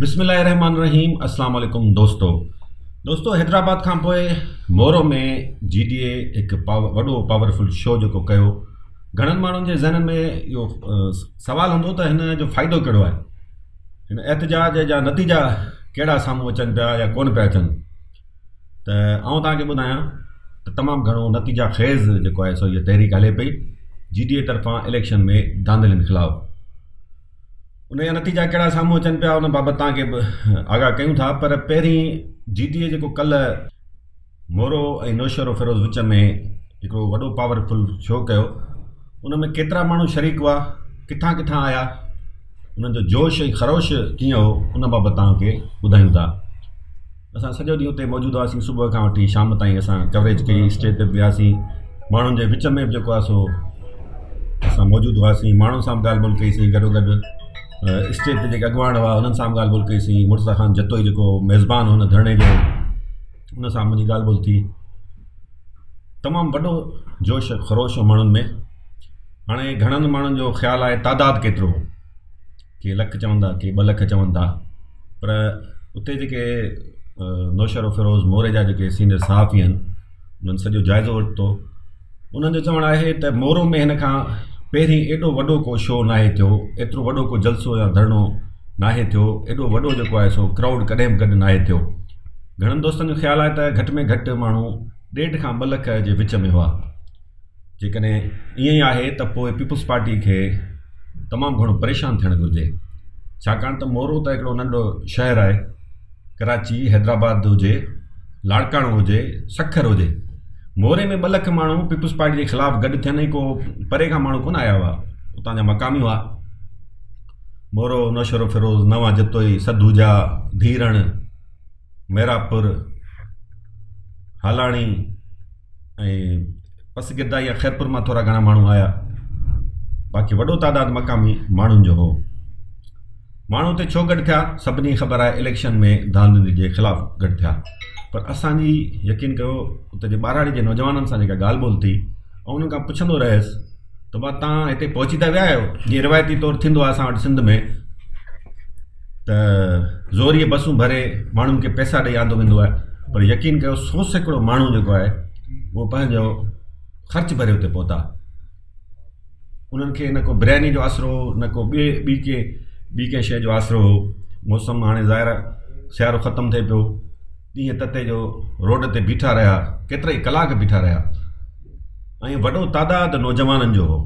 बिस्मिल्लाहिर्रहमानिर्रहीम। अस्सलाम वालेकुम दोस्तों हैदराबाद खां पोइ मोरो में GTA एक वॾो पावरफुल शो जेको कयो, घणनि माण्हुनि जे ज़हननि में इहो सवाल हूंदो त हिन जो फ़ाइदो कहिड़ो आहे, हिन एहतजाज जा नतीजा कहिड़ा साम्हूं अचनि पिया या कोन पिया अचनि। त आउं तव्हांखे ॿुधायां त तमामु घणो नतीजा ख़ेज़ जेको आहे सो इहा तहरीक हले पई GTA तरफ़ां इलेक्शन में धांधलियुनि ख़िलाफ़ु। उन जा नतीजा कहिड़ा साम्हूं अचनि पिया उन बाबति तव्हांखे आगाह कयूं था। पर पहिरीं GTA जेको कल्ह मोरो ऐं नौशरो फिरोज़ विच में हिकिड़ो वॾो पावरफुल शो कयो, उन में केतिरा माण्हू शरीक हुआ, किथां किथां आया, उन्हनि जो जोश ऐं ख़रोश कीअं हो, उन बाबति तव्हांखे ॿुधायूं था। असां सॼो ॾींहुं उते मौजूदु हुआसीं, सुबुह खां वठी शाम ताईं असां कवरेज कई, स्टेज ते वियासीं, माण्हुनि जे विच में जेको आहे सो असां मौजूदु हुआसीं, माण्हुनि सां बि ॻाल्हि ॿोल कईसीं, गॾोगॾु स्टेज ते जेके अॻुवाण हुआ उन्हनि सां बि ॻाल्हि ॿोल कईसीं। मुर्तज़ा ख़ान जतोई जेको मेज़बान हुन धरणे जो, उन सां मुंहिंजी ॻाल्हि ॿोल थी। तमामु वॾो जोश ख़रोश हो माण्हुनि में। हाणे घणनि माण्हुनि जो ख़्यालु आहे तादाद केतिरो, के लख चवंदा, के 2 लख चवनि था, पर उते जेके नौशरो फिरोज़ मोरे जा जेके सीनियर सहाफ़ी आहिनि उन्हनि सॼो जाइज़ो वरितो। उन्हनि जो चवणु आहे त मोरो में हिन खां पहिरीं एॾो वॾो को शो नाहे थियो, एतिरो वॾो को जलसो या धरणो नाहे थियो, एॾो वॾो जेको आहे सो क्राउड कॾहिं बि गॾु नाहे थियो। घणनि दोस्तनि जो ख़्यालु आहे त घटि में घटि माण्हू 1.5 खां 2 लख जे विच में हुआ। जेकॾहिं ईअं ई आहे त पोइ पीपुल्स पार्टी खे तमामु घणो परेशान थियणु घुरिजे, छाकाणि त मोरो त हिकिड़ो नंढो शहरु आहे। कराची, हैदराबाद हुजे, लाड़काणो हुजे, सखर हुजे, मोरे में 2 लख माण्हू पीपुल्स पार्टी जे ख़िलाफ़ु गॾु थियनि, को परे खां माण्हू कोन आया हुआ, उतां जा मक़ामी हुआ। मोरो, नौशरो फिरोज़, नवां जतोई, सधूजा, धीरण, मेरापुर, हालाणी ऐं पसगिरदा या ख़ैरपुर मां थोरा घणा माण्हू आया, बाक़ी वॾो तादाद मक़ामी माण्हुनि जो हो। माण्हू उते छो गॾु थिया, सभिनी ख़बर आहे, इलेक्शन में धांधली जे ख़िलाफ़ु गॾु थिया। पर असांजी यकीन कयो उते जे ॿाराड़ी जे नौजवाननि सां जेका ॻाल्हि ॿोल थी, ऐं उन्हनि खां पुछंदो रहियुसि त भाउ तव्हां हिते पहुची था विया आहियो, जीअं रिवायती तौरु थींदो आहे असां वटि सिंध में, त ज़ोरीअ बसूं भरे माण्हुनि खे पैसा ॾेई आंदो वेंदो आहे। पर यकीन कयो 100 सैकड़ो माण्हू जेको आहे उहो पंहिंजो ख़र्चु भरे उते पहुता। उन्हनि खे न को बिरयानी जो आसिरो, न को ॿी कंहिं शइ जो आसिरो हो। मौसम हाणे ज़ाहिर सियारो ख़तमु थिए पियो, ॾींहं तते जो रोड ते बीठा रहिया, केतिरा ई कलाक बीठा रहिया, ऐं वॾो तादाद नौजवाननि जो हो।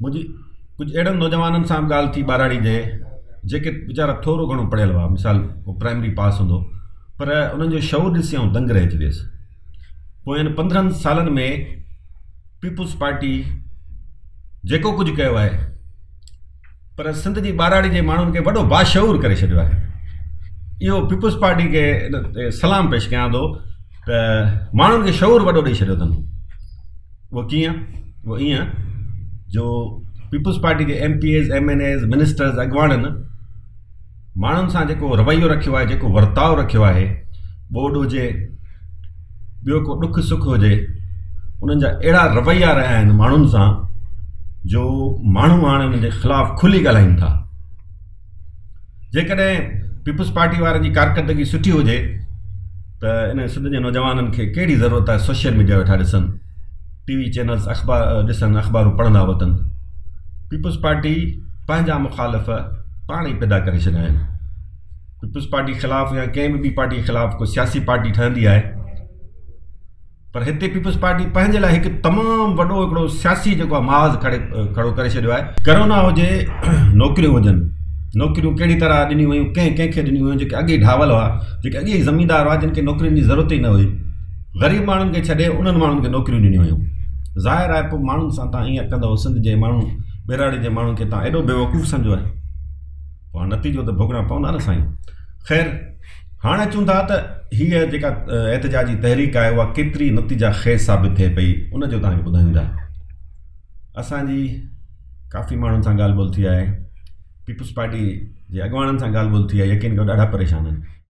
मुंहिंजी कुझु अहिड़नि नौजवाननि सां ॻाल्हि थी ॿाराड़ी जे, जेके वीचारा थोरो घणो पढ़ियल हुआ, मिसाल को प्राइमरी पास हूंदो, पर उन्हनि जो शऊर ॾिसी ऐं दंग रहिजी वियुसि। पोइ 15 सालनि में पीपुल्स पार्टी जेको कुझु कयो आहे, पर सिंध जी ॿाराड़ी जे माण्हुनि खे वॾो बाशऊर करे छॾियो आहे। इहो पीपुल्स पार्टी खे सलाम पेश कयां थो त माण्हुनि खे शऊर वॾो ॾेई छॾियो अथनि। उहो कीअं? उहो ईअं जो पीपुल्स पार्टी जे MPs, MNAs, मिनिस्टर्स, अॻुवाणनि माण्हुनि सां जेको रवैयो रखियो आहे, जेको वर्ताव रखियो आहे, ॿोॾ हुजे, ॿियो को ॾुख सुख हुजे, उन्हनि जा अहिड़ा रवैया रहिया आहिनि माण्हुनि सां जो माण्हू हाणे उन्हनि जे ख़िलाफ़ु खुली ॻाल्हाइनि था। जेकॾहिं पीपुल्स पार्टी वारनि जी कारकर्दगी सुठी हुजे त इन सिंध जे नौजवाननि खे कहिड़ी ज़रूरत आहे सोशल मीडिया वेठा ॾिसनि, TV चैनल्स, अख़बार ॾिसनि, अख़बारूं पढ़ंदा वतनि। पीपुल्स पार्टी पंहिंजा मुख़ालिफ़ पाण ई पैदा करे छॾिया आहिनि। पीपुल्स पार्टी ख़िलाफ़ु या कंहिं बि पार्टी ख़िलाफ़ु को सियासी पार्टी ठहंदी आहे, पर हिते पीपुल्स पार्टी पंहिंजे लाइ हिकु तमामु वॾो हिकिड़ो सियासी जेको आहे महाज़ खड़ो करे छॾियो आहे। करोना हुजे, नौकिरियूं हुजनि, नौकिरियूं कहिड़ी तरह ॾिनियूं वयूं, कंहिंखे ॾिनियूं वयूं, जेके अॻे ढावल हुआ, जेके अॻे ज़मींदार हुआ, जिन खे नौकिरियुनि जी ज़रूरत ई न हुई, ग़रीब माण्हुनि खे छॾे उन्हनि माण्हुनि खे नौकिरियूं ॾिनियूं वयूं। ज़ाहिर आहे पोइ माण्हुनि सां तव्हां ईअं कंदव, सिंध जे माण्हू, ॿेराड़ी जे माण्हुनि खे तव्हां एॾो बेवकूफ़ सम्झो आहे, पोइ नतीजो त भोगणा पवंदा न साईं। ख़ैर, हाणे अचूं था त हीअ जेका एहतजाजी तहरीक आहे उहा केतिरी नतीजा ख़ेज़ साबित थिए पई, उनजो तव्हांखे ॿुधाईंदा। असांजी काफ़ी माण्हुनि सां ॻाल्हि ॿोल थी आहे, पीपुल्स पार्टी जे अॻुवाणनि सां ॻाल्हि ॿोल थी आहे, यकीन कयो ॾाढा परेशान आहिनि।